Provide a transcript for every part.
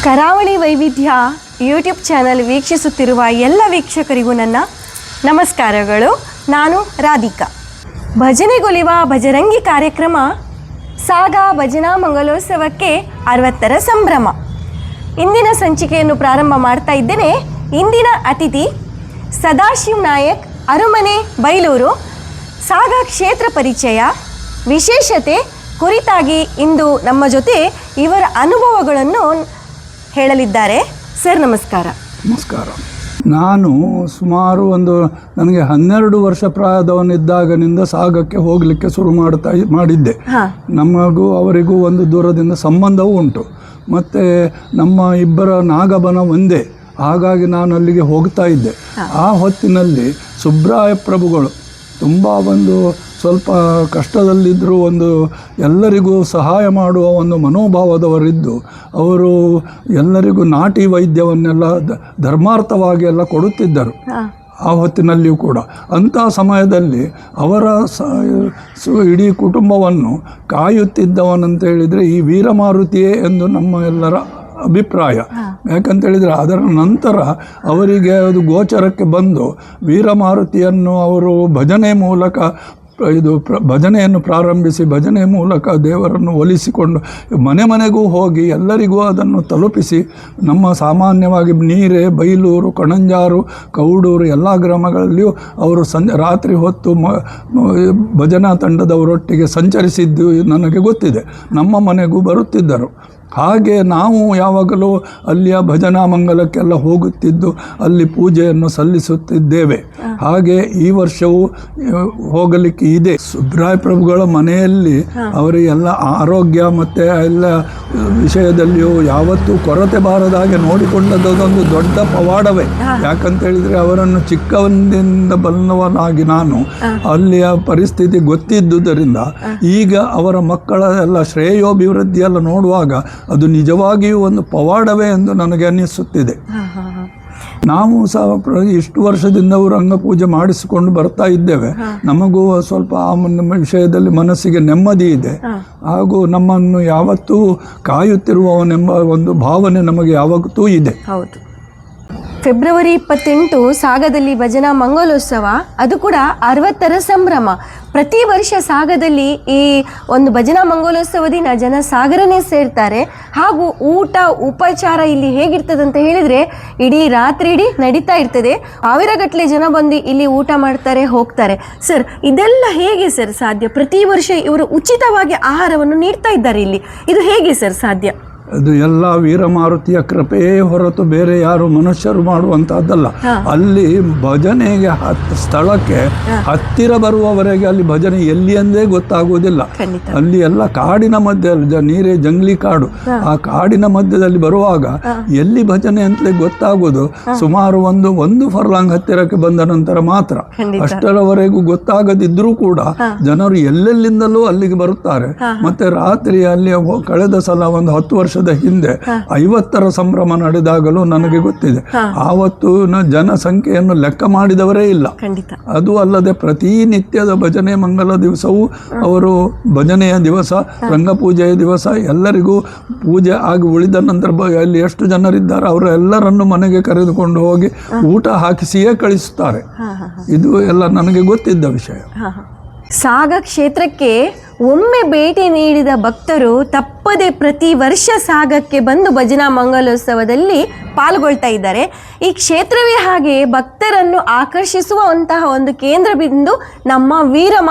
ಕರಾವಳಿ ವೈವಿಧ್ಯ YouTube channel ವೀಕ್ಷಿಸುತ್ತಿರುವ ಎಲ್ಲ ವೀಕ್ಷಕರಿಗೂ ನನ್ನ ನಮಸ್ಕಾರಗಳು. ನಾನು ರಾಧಿಕಾ. ಭಜನೆಗೊಲಿವ ಭಜರಂಗಿ ಕಾರ್ಯಕ್ರಮ ಸಾಗ ಭಜನಾ ಮಂಗಲೋತ್ಸವಕ್ಕೆ 60ರ ಸಂಭ್ರಮ. ಇಂದಿನ ಸಂಚಿಕೆಯನ್ನು ಪ್ರಾರಂಭ ಮಾಡ್ತಾ ಇದ್ದೇನೆ. ಇಂದಿನ ಅತಿಥಿ ಸದಾಶಿವ್ ನಾಯಕ್, ಅರಮನೆ ಬೈಲೂರು. ಸಾಗ ಕ್ಷೇತ್ರ ಪರಿಚಯ, ವಿಶೇಷತೆ ಕುರಿತಾಗಿ ಇಂದು ನಮ್ಮ ಜೊತೆ ಇವರ ಅನುಭವಗಳನ್ನು ಹೇಳಲಿದ್ದಾರೆ. ಸರ್ ನಮಸ್ಕಾರ. ನಮಸ್ಕಾರ. ನಾನು ಸುಮಾರು ನನಗೆ 12 ವರ್ಷ ಪ್ರಾಯದವನಿದ್ದಾಗನಿಂದ ಸಾಗಕ್ಕೆ ಹೋಗಲಿಕ್ಕೆ ಶುರು ಮಾಡಿದ್ದೆ. ನಮಗೂ ಅವರಿಗೂ ಒಂದು ದೂರದಿಂದ ಸಂಬಂಧವೂ ಉಂಟು. ಮತ್ತು ನಮ್ಮ ಇಬ್ಬರ ನಾಗಬನ ಒಂದೇ, ಹಾಗಾಗಿ ನಾನು ಅಲ್ಲಿಗೆ ಹೋಗ್ತಾ ಇದ್ದೆ. ಆ ಹೊತ್ತಿನಲ್ಲಿ ಸುಬ್ರಾಯ ಪ್ರಭುಗಳು ತುಂಬ ಸ್ವಲ್ಪ ಕಷ್ಟದಲ್ಲಿದ್ದರೂ ಎಲ್ಲರಿಗೂ ಸಹಾಯ ಮಾಡುವ ಮನೋಭಾವದವರಿದ್ದು, ಅವರು ಎಲ್ಲರಿಗೂ ನಾಟಿ ವೈದ್ಯವನ್ನೆಲ್ಲ ಧರ್ಮಾರ್ಥವಾಗಿ ಎಲ್ಲ ಕೊಡುತ್ತಿದ್ದರು. ಆ ಹೊತ್ತಿನಲ್ಲಿಯೂ ಕೂಡ ಅಂಥ ಸಮಯದಲ್ಲಿ ಅವರ ಇಡೀ ಕುಟುಂಬವನ್ನು ಕಾಯುತ್ತಿದ್ದವನಂತ ಹೇಳಿದರೆ ಈ ವೀರಮಾರುತಿಯೇ ಎಂದು ನಮ್ಮ ಎಲ್ಲರ ಅಭಿಪ್ರಾಯ. ಯಾಕಂತೇಳಿದರೆ ಅದರ ನಂತರ ಅವರಿಗೆ ಅದು ಗೋಚರಕ್ಕೆ ಬಂದು ವೀರಮಾರುತಿಯನ್ನು ಅವರು ಭಜನೆ ಮೂಲಕ ಭಜನೆಯನ್ನು ಪ್ರಾರಂಭಿಸಿ ಭಜನೆ ಮೂಲಕ ದೇವರನ್ನು ಒಲಿಸಿಕೊಂಡು ಮನೆ ಮನೆಗೂ ಹೋಗಿ ಎಲ್ಲರಿಗೂ ಅದನ್ನು ತಲುಪಿಸಿ, ನಮ್ಮ ಸಾಮಾನ್ಯವಾಗಿ ನೀರೆ, ಬೈಲೂರು, ಕಣಂಜಾರು, ಕೌಡೂರು ಎಲ್ಲ ಗ್ರಾಮಗಳಲ್ಲಿಯೂ ಅವರು ರಾತ್ರಿ ಹೊತ್ತು ಭಜನಾ ತಂಡದವರೊಟ್ಟಿಗೆ ಸಂಚರಿಸಿದ್ದು ನನಗೆ ಗೊತ್ತಿದೆ. ನಮ್ಮ ಮನೆಗೂ ಬರುತ್ತಿದ್ದರು. ಹಾಗೆ ನಾವು ಯಾವಾಗಲೂ ಅಲ್ಲಿಯ ಭಜನಾ ಮಂಗಲಕ್ಕೆಲ್ಲ ಹೋಗುತ್ತಿದ್ದು ಅಲ್ಲಿ ಪೂಜೆಯನ್ನು ಸಲ್ಲಿಸುತ್ತಿದ್ದೇವೆ. ಹಾಗೆ ಈ ವರ್ಷವೂ ಹೋಗಲಿಕ್ಕೆ ಇದೆ. ಸುಬ್ರಾಯ ಪ್ರಭುಗಳ ಮನೆಯಲ್ಲಿ ಅವರಿಗೆಲ್ಲ ಆರೋಗ್ಯ ಮತ್ತು ಎಲ್ಲ ವಿಷಯದಲ್ಲಿಯೂ ಯಾವತ್ತೂ ಕೊರತೆ ಬಾರದಾಗೆ ನೋಡಿಕೊಂಡದ್ದೊಂದು ದೊಡ್ಡ ಪವಾಡವೇ. ಯಾಕಂತೇಳಿದರೆ ಅವರನ್ನು ಚಿಕ್ಕವನಿಂದ ಬಲ್ಲವನಾಗಿ ನಾನು ಅಲ್ಲಿಯ ಪರಿಸ್ಥಿತಿ ಗೊತ್ತಿದ್ದುದರಿಂದ ಈಗ ಅವರ ಮಕ್ಕಳ ಎಲ್ಲ ಶ್ರೇಯೋಭಿವೃದ್ಧಿ ಎಲ್ಲ ನೋಡುವಾಗ ಅದು ನಿಜವಾಗಿಯೂ ಒಂದು ಪವಾಡವೇ ಎಂದು ನನಗೆ ಅನ್ನಿಸುತ್ತಿದೆ. ನಾವು ಸಹ ಇಷ್ಟು ವರ್ಷದಿಂದ ರಂಗಪೂಜೆ ಮಾಡಿಸಿಕೊಂಡು ಬರ್ತಾ ಇದ್ದೇವೆ. ನಮಗೂ ಸ್ವಲ್ಪ ಆ ವಿಷಯದಲ್ಲಿ ಮನಸ್ಸಿಗೆ ನೆಮ್ಮದಿ ಇದೆ. ಹಾಗೂ ನಮ್ಮನ್ನು ಯಾವತ್ತೂ ಕಾಯುತ್ತಿರುವವನೆಂಬ ಒಂದು ಭಾವನೆ ನಮಗೆ ಯಾವತ್ತೂ ಇದೆ. ಹೌದು. ಫೆಬ್ರವರಿ 28 ಸಾಗದಲ್ಲಿ ಭಜನಾ ಮಂಗಲೋತ್ಸವ, ಅದು ಕೂಡ 60ರ ಸಂಭ್ರಮ. ಪ್ರತಿ ವರ್ಷ ಸಾಗದಲ್ಲಿ ಈ ಒಂದು ಭಜನಾ ಮಂಗಲೋತ್ಸವ ದಿನ ಜನ ಸಾಗರನೇ ಸೇರ್ತಾರೆ. ಹಾಗೂ ಊಟ ಉಪಚಾರ ಇಲ್ಲಿ ಹೇಗಿರ್ತದೆ ಅಂತ ಹೇಳಿದರೆ ಇಡೀ ರಾತ್ರಿ ಇಡೀ ನಡೀತಾ ಇರ್ತದೆ. ಸಾವಿರಗಟ್ಟಲೆ ಜನ ಬಂದು ಇಲ್ಲಿ ಊಟ ಮಾಡ್ತಾರೆ, ಹೋಗ್ತಾರೆ. ಸರ್, ಇದೆಲ್ಲ ಹೇಗೆ ಸರ್ ಸಾಧ್ಯ? ಪ್ರತಿ ವರ್ಷ ಇವರು ಉಚಿತವಾಗಿ ಆಹಾರವನ್ನು ನೀಡ್ತಾ ಇದ್ದಾರೆ ಇಲ್ಲಿ. ಇದು ಹೇಗೆ ಸರ್ ಸಾಧ್ಯ? ಅದು ಎಲ್ಲ ವೀರಮಾರುತಿಯ ಕೃಪೆಯೇ ಹೊರತು ಬೇರೆ ಯಾರು ಮನುಷ್ಯರು ಮಾಡುವಂತಹದ್ದಲ್ಲ. ಅಲ್ಲಿ ಭಜನೆಗೆ ಸ್ಥಳಕ್ಕೆ ಹತ್ತಿರ ಬರುವವರೆಗೆ ಅಲ್ಲಿ ಭಜನೆ ಎಲ್ಲಿ ಎಂದೇ ಗೊತ್ತಾಗುವುದಿಲ್ಲ. ಅಲ್ಲಿ ಎಲ್ಲ ಕಾಡಿನ ಮಧ್ಯದಲ್ಲಿ, ನೀರೇ ಜಂಗ್ಲಿ ಕಾಡು, ಆ ಕಾಡಿನ ಮಧ್ಯದಲ್ಲಿ ಬರುವಾಗ ಎಲ್ಲಿ ಭಜನೆ ಅಂತಲೇ ಗೊತ್ತಾಗೋದು ಸುಮಾರು ಒಂದು ಫರ್ಲಾಂಗ್ ಹತ್ತಿರಕ್ಕೆ ಬಂದ ನಂತರ ಮಾತ್ರ. ಅಷ್ಟರವರೆಗೂ ಗೊತ್ತಾಗದಿದ್ರೂ ಕೂಡ ಜನರು ಎಲ್ಲೆಲ್ಲಿಂದಲೂ ಅಲ್ಲಿಗೆ ಬರುತ್ತಾರೆ. ಮತ್ತೆ ರಾತ್ರಿ ಅಲ್ಲಿ ಕಳೆದ ಸಲ 10 ವರ್ಷ ಹಿಂದೆ 50ರ ಸಂಭ್ರಮ ನಡೆದಾಗಲೂ ನನಗೆ ಗೊತ್ತಿದೆ. ಆವತ್ತು ಜನಸಂಖ್ಯೆಯನ್ನು ಲೆಕ್ಕ ಮಾಡಿದವರೇ ಇಲ್ಲ. ಅದು ಅಲ್ಲದೆ ಪ್ರತಿನಿತ್ಯದ ಭಜನೆ ಮಂಗಲ ದಿವಸವೂ ಅವರು ಭಜನೆಯ ದಿವಸ, ರಂಗಪೂಜೆಯ ದಿವಸ ಎಲ್ಲರಿಗೂ ಪೂಜೆ ಆಗಿ ಉಳಿದ ನಂತರ ಅಲ್ಲಿ ಎಷ್ಟು ಜನರಿದ್ದಾರೆ ಅವರೆಲ್ಲರನ್ನು ಮನೆಗೆ ಕರೆದುಕೊಂಡು ಹೋಗಿ ಊಟ ಹಾಕಿಸಿಯೇ ಕಳಿಸುತ್ತಾರೆ. ಇದು ಎಲ್ಲ ನನಗೆ ಗೊತ್ತಿದ್ದ ವಿಷಯ. ಸಾಗ ಕ್ಷೇತ್ರಕ್ಕೆ ಒಮ್ಮೆ ಭೇಟಿ ನೀಡಿದ ಭಕ್ತರು ತಪ್ಪದೆ ಪ್ರತಿ ವರ್ಷ ಸಾಗಕ್ಕೆ ಬಂದು ಭಜನಾ ಮಂಗಲೋತ್ಸವದಲ್ಲಿ ಪಾಲ್ಗೊಳ್ತಾ ಇದ್ದಾರೆ. ಈ ಕ್ಷೇತ್ರವೇ ಹಾಗೆ ಭಕ್ತರನ್ನು ಆಕರ್ಷಿಸುವಂತಹ ಒಂದು ಕೇಂದ್ರ ಬಿಂದು ನಮ್ಮ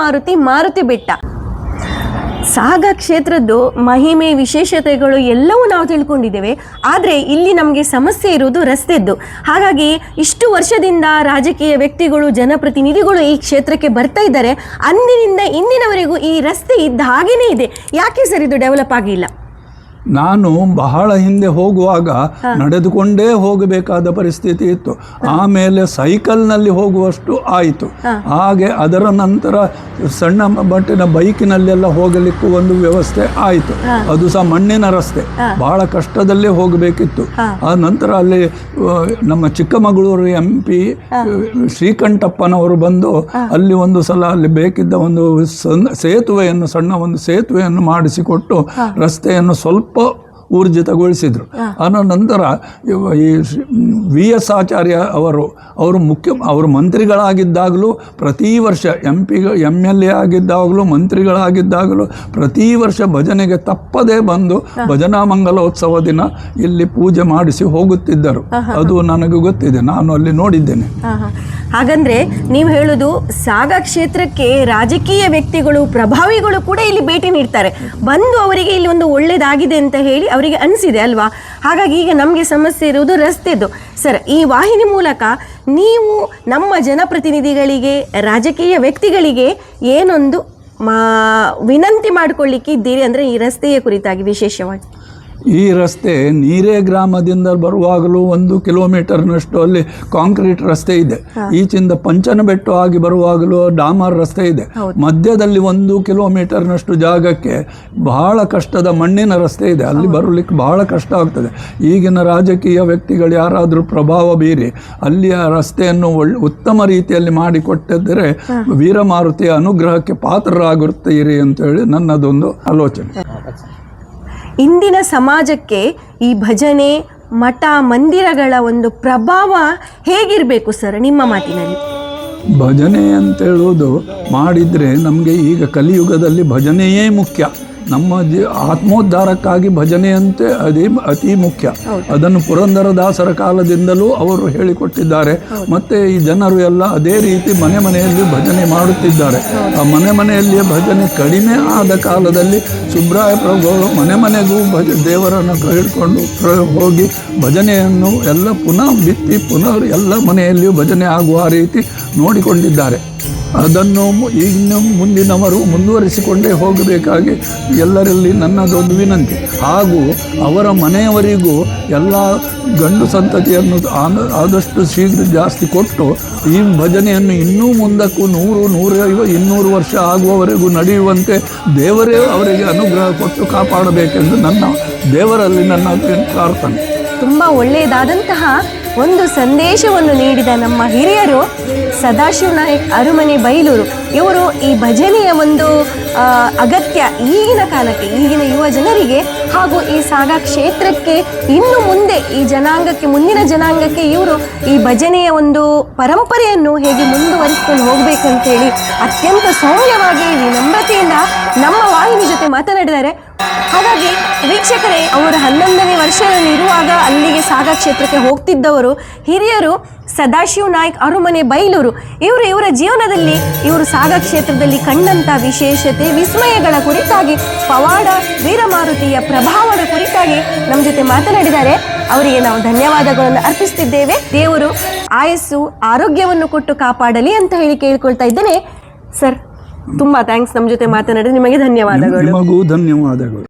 ಮಾರುತಿ ಬೆಟ್ಟ. ಸಾಗ ಕ್ಷೇತ್ರದ್ದು ಮಹಿಮೆ, ವಿಶೇಷತೆಗಳು ಎಲ್ಲವೂ ನಾವು ತಿಳ್ಕೊಂಡಿದ್ದೇವೆ. ಆದರೆ ಇಲ್ಲಿ ನಮಗೆ ಸಮಸ್ಯೆ ಇರುವುದು ರಸ್ತೆದ್ದು. ಹಾಗಾಗಿ ಇಷ್ಟು ವರ್ಷದಿಂದ ರಾಜಕೀಯ ವ್ಯಕ್ತಿಗಳು, ಜನಪ್ರತಿನಿಧಿಗಳು ಈ ಕ್ಷೇತ್ರಕ್ಕೆ ಬರ್ತಾ ಇದ್ದಾರೆ. ಅಂದಿನಿಂದ ಇಂದಿನವರೆಗೂ ಈ ರಸ್ತೆ ಇದ್ದ ಹಾಗೇನೇ ಇದೆ. ಯಾಕೆ ಸರ್ ಇದು ಡೆವಲಪ್ ಆಗಿಲ್ಲ? ನಾನು ಬಹಳ ಹಿಂದೆ ಹೋಗುವಾಗ ನಡೆದುಕೊಂಡೇ ಹೋಗಬೇಕಾದ ಪರಿಸ್ಥಿತಿ ಇತ್ತು. ಆಮೇಲೆ ಸೈಕಲ್ನಲ್ಲಿ ಹೋಗುವಷ್ಟು ಆಯಿತು. ಹಾಗೆ ಅದರ ನಂತರ ಸಣ್ಣ ಮಟ್ಟಿನ ಬೈಕಿನಲ್ಲೆಲ್ಲ ಹೋಗಲಿಕ್ಕೂ ಒಂದು ವ್ಯವಸ್ಥೆ ಆಯಿತು. ಅದು ಸಹ ಮಣ್ಣಿನ ರಸ್ತೆ, ಬಹಳ ಕಷ್ಟದಲ್ಲೇ ಹೋಗಬೇಕಿತ್ತು. ಆ ನಂತರ ಅಲ್ಲಿ ನಮ್ಮ ಚಿಕ್ಕಮಗಳೂರು MP ಶ್ರೀಕಂಠಪ್ಪನವರು ಬಂದು ಅಲ್ಲಿ ಒಂದು ಸಲ ಅಲ್ಲಿ ಬೇಕಿದ್ದ ಒಂದು ಸೇತುವೆಯನ್ನು, ಸಣ್ಣ ಒಂದು ಸೇತುವೆಯನ್ನು ಮಾಡಿಸಿಕೊಟ್ಟು ರಸ್ತೆಯನ್ನು ಸ್ವಲ್ಪ ಊರ್ಜಿತಗೊಳಿಸಿದರು. ನಂತರ ಈ ವಿ ಎಸ್ ಆಚಾರ್ಯ ಅವರು ಮಂತ್ರಿಗಳಾಗಿದ್ದಾಗಲೂ ಪ್ರತಿ ವರ್ಷ MLA ಆಗಿದ್ದಾಗಲೂ ಮಂತ್ರಿಗಳಾಗಿದ್ದಾಗಲೂ ಪ್ರತಿ ವರ್ಷ ಭಜನೆಗೆ ತಪ್ಪದೇ ಬಂದು ಭಜನಾ ಮಂಗಲೋತ್ಸವ ದಿನ ಇಲ್ಲಿ ಪೂಜೆ ಮಾಡಿಸಿ ಹೋಗುತ್ತಿದ್ದರು. ಅದು ನನಗೆ ಗೊತ್ತಿದೆ, ನಾನು ಅಲ್ಲಿ ನೋಡಿದ್ದೇನೆ. ಹಾಗಂದ್ರೆ ನೀವು ಹೇಳುದು ಸಾಗ ಕ್ಷೇತ್ರಕ್ಕೆ ರಾಜಕೀಯ ವ್ಯಕ್ತಿಗಳು, ಪ್ರಭಾವಿಗಳು ಕೂಡ ಇಲ್ಲಿ ಭೇಟಿ ನೀಡ್ತಾರೆ, ಬಂದು ಅವರಿಗೆ ಇಲ್ಲಿ ಒಂದು ಒಳ್ಳೇದಾಗಿದೆ ಅಂತ ಹೇಳಿ ಅವರಿಗೆ ಅನಿಸಿದೆ ಅಲ್ವಾ? ಹಾಗಾಗಿ ಈಗ ನಮಗೆ ಸಮಸ್ಯೆ ಇರುವುದು ರಸ್ತೆದು. ಸರ್, ಈ ವಾಹಿನಿ ಮೂಲಕ ನೀವು ನಮ್ಮ ಜನಪ್ರತಿನಿಧಿಗಳಿಗೆ, ರಾಜಕೀಯ ವ್ಯಕ್ತಿಗಳಿಗೆ ಏನೊಂದು ವಿನಂತಿ ಮಾಡಿಕೊಳ್ಳಿಕ್ಕೆ ಇದ್ದೀರಿ ಅಂದರೆ ಈ ರಸ್ತೆಯ ಕುರಿತಾಗಿ ವಿಶೇಷವಾಗಿ? ಈ ರಸ್ತೆ ನೀರೇ ಗ್ರಾಮದಿಂದ ಬರುವಾಗಲೂ 1 ಕಿಲೋಮೀಟರ್ನಷ್ಟು ಅಲ್ಲಿ ಕಾಂಕ್ರೀಟ್ ರಸ್ತೆ ಇದೆ. ಈಚಿಂದ ಪಂಚನಬೆಟ್ಟು ಆಗಿ ಬರುವಾಗಲೂ ಡಾಮರ್ ರಸ್ತೆ ಇದೆ. ಮಧ್ಯದಲ್ಲಿ 1 ಕಿಲೋಮೀಟರ್ನಷ್ಟು ಜಾಗಕ್ಕೆ ಬಹಳ ಕಷ್ಟದ ಮಣ್ಣಿನ ರಸ್ತೆ ಇದೆ. ಅಲ್ಲಿ ಬರಲಿಕ್ಕೆ ಬಹಳ ಕಷ್ಟ ಆಗ್ತದೆ. ಈಗಿನ ರಾಜಕೀಯ ವ್ಯಕ್ತಿಗಳು ಯಾರಾದರೂ ಪ್ರಭಾವ ಬೀರಿ ಅಲ್ಲಿಯ ರಸ್ತೆಯನ್ನು ಉತ್ತಮ ರೀತಿಯಲ್ಲಿ ಮಾಡಿಕೊಟ್ಟಿದ್ದರೆ ವೀರಮಾರುತಿಯ ಅನುಗ್ರಹಕ್ಕೆ ಪಾತ್ರರಾಗುತ್ತೀರಿ ಅಂತೇಳಿ ನನ್ನದೊಂದು ಆಲೋಚನೆ. ಇಂದಿನ ಸಮಾಜಕ್ಕೆ ಈ ಭಜನೆ, ಮಠ, ಮಂದಿರಗಳ ಒಂದು ಪ್ರಭಾವ ಹೇಗಿರಬೇಕು ಸರ್ ನಿಮ್ಮ ಮಾತಿನಲ್ಲಿ? ಭಜನೆ ಅಂತೇಳುವುದು ಮಾಡಿದರೆ ನಮಗೆ ಈಗ ಕಲಿಯುಗದಲ್ಲಿ ಭಜನೆಯೇ ಮುಖ್ಯ. ನಮ್ಮ ಆತ್ಮೋದ್ಧಾರಕ್ಕಾಗಿ ಭಜನೆಯಂತೆ ಅತಿ ಮುಖ್ಯ. ಅದನ್ನು ಪುರಂದರದಾಸರ ಕಾಲದಿಂದಲೂ ಅವರು ಹೇಳಿಕೊಟ್ಟಿದ್ದಾರೆ. ಮತ್ತು ಈ ಜನರು ಎಲ್ಲ ಅದೇ ರೀತಿ ಮನೆಯಲ್ಲಿ ಭಜನೆ ಮಾಡುತ್ತಿದ್ದಾರೆ. ಆ ಮನೆಯಲ್ಲಿಯೇ ಭಜನೆ ಕಡಿಮೆ ಆದ ಕಾಲದಲ್ಲಿ ಸುಬ್ರಾಯ ಪ್ರಭುಗಳು ಮನೆಗೂ ದೇವರನ್ನು ಹಿಡ್ಕೊಂಡು ಹೋಗಿ ಭಜನೆಯನ್ನು ಎಲ್ಲ ಪುನಃ ಬಿತ್ತಿ ಎಲ್ಲ ಮನೆಯಲ್ಲಿಯೂ ಭಜನೆ ಆಗುವ ರೀತಿ ನೋಡಿಕೊಂಡಿದ್ದಾರೆ. ಅದನ್ನು ಇನ್ನು ಮುಂದಿನವರು ಮುಂದುವರಿಸಿಕೊಂಡೇ ಹೋಗಬೇಕಾಗಿ ಎಲ್ಲರಲ್ಲಿ ನನ್ನದೊಂದು ವಿನಂತಿ. ಹಾಗೂ ಅವರ ಮನೆಯವರಿಗೂ ಎಲ್ಲ ಗಂಡು ಸಂತತಿಯನ್ನು ಆದಷ್ಟು ಶೀಘ್ರ ಜಾಸ್ತಿ ಕೊಟ್ಟು ಈ ಭಜನೆಯನ್ನು ಇನ್ನೂ ಮುಂದಕ್ಕೂ 100, 150, 200 ವರ್ಷ ಆಗುವವರೆಗೂ ನಡೆಯುವಂತೆ ದೇವರೇ ಅವರಿಗೆ ಅನುಗ್ರಹ ಕೊಟ್ಟು ಕಾಪಾಡಬೇಕೆಂದು ದೇವರಲ್ಲಿ ನನ್ನ ಪ್ರಾರ್ಥನೆ. ತುಂಬ ಒಳ್ಳೆಯದಾದಂತಹ ಒಂದು ಸಂದೇಶವನ್ನು ನೀಡಿದ ನಮ್ಮ ಹಿರಿಯರು ಸದಾಶಿವ ನಾಯಕ್ ಅರಮನೆ ಬೈಲೂರು ಇವರು ಈ ಭಜನೆಯ ಒಂದು ಅಗತ್ಯ ಈಗಿನ ಕಾಲಕ್ಕೆ, ಈಗಿನ ಯುವ ಜನರಿಗೆ ಹಾಗೂ ಈ ಸಾಗ ಕ್ಷೇತ್ರಕ್ಕೆ ಇನ್ನು ಮುಂದೆ ಈ ಜನಾಂಗಕ್ಕೆ, ಮುಂದಿನ ಜನಾಂಗಕ್ಕೆ ಇವರು ಈ ಭಜನೆಯ ಒಂದು ಪರಂಪರೆಯನ್ನು ಹೇಗೆ ಮುಂದುವರಿಸಿಕೊಂಡು ಹೋಗಬೇಕಂತೇಳಿ ಅತ್ಯಂತ ಸೌಮ್ಯವಾಗಿ ವಿನಮ್ರತೆಯಿಂದ ನಮ್ಮ ವಾಹಿನಿ ಜೊತೆ ಮಾತನಾಡಿದ್ದಾರೆ. ಹಾಗಾಗಿ ವೀಕ್ಷಕರೇ, ಅವರು 11ನೇ ವರ್ಷದಲ್ಲಿ ಇರುವಾಗ ಅಲ್ಲಿಗೆ ಸಾಗ ಕ್ಷೇತ್ರಕ್ಕೆ ಹೋಗ್ತಿದ್ದವರು ಹಿರಿಯರು ಸದಾಶಿವ ನಾಯಕ್ ಅರಮನೆ ಬೈಲೂರು ಇವರ ಜೀವನದಲ್ಲಿ ಇವರು ಸಾಗ ಕ್ಷೇತ್ರದಲ್ಲಿ ಕಂಡಂಥ ವಿಶೇಷತೆ, ವಿಸ್ಮಯಗಳ ಕುರಿತಾಗಿ, ಪವಾಡ ವೀರಮಾರುತಿಯ ಪ್ರಭಾವದ ಕುರಿತಾಗಿ ನಮ್ಮ ಜೊತೆ ಮಾತನಾಡಿದ್ದಾರೆ. ಅವರಿಗೆ ನಾವು ಧನ್ಯವಾದಗಳನ್ನು ಅರ್ಪಿಸ್ತಿದ್ದೇವೆ. ದೇವರು ಆಯಸ್ಸು, ಆರೋಗ್ಯವನ್ನು ಕೊಟ್ಟು ಕಾಪಾಡಲಿ ಅಂತ ಹೇಳಿ ಕೇಳಿಕೊಳ್ತಾ ಇದ್ದೇನೆ. ಸರ್, ತುಂಬ ಥ್ಯಾಂಕ್ಸ್ ನಮ್ಮ ಜೊತೆ ಮಾತನಾಡಿ. ನಿಮಗೆ ಧನ್ಯವಾದಗಳು. ನಿಮಗೂ ಧನ್ಯವಾದಗಳು.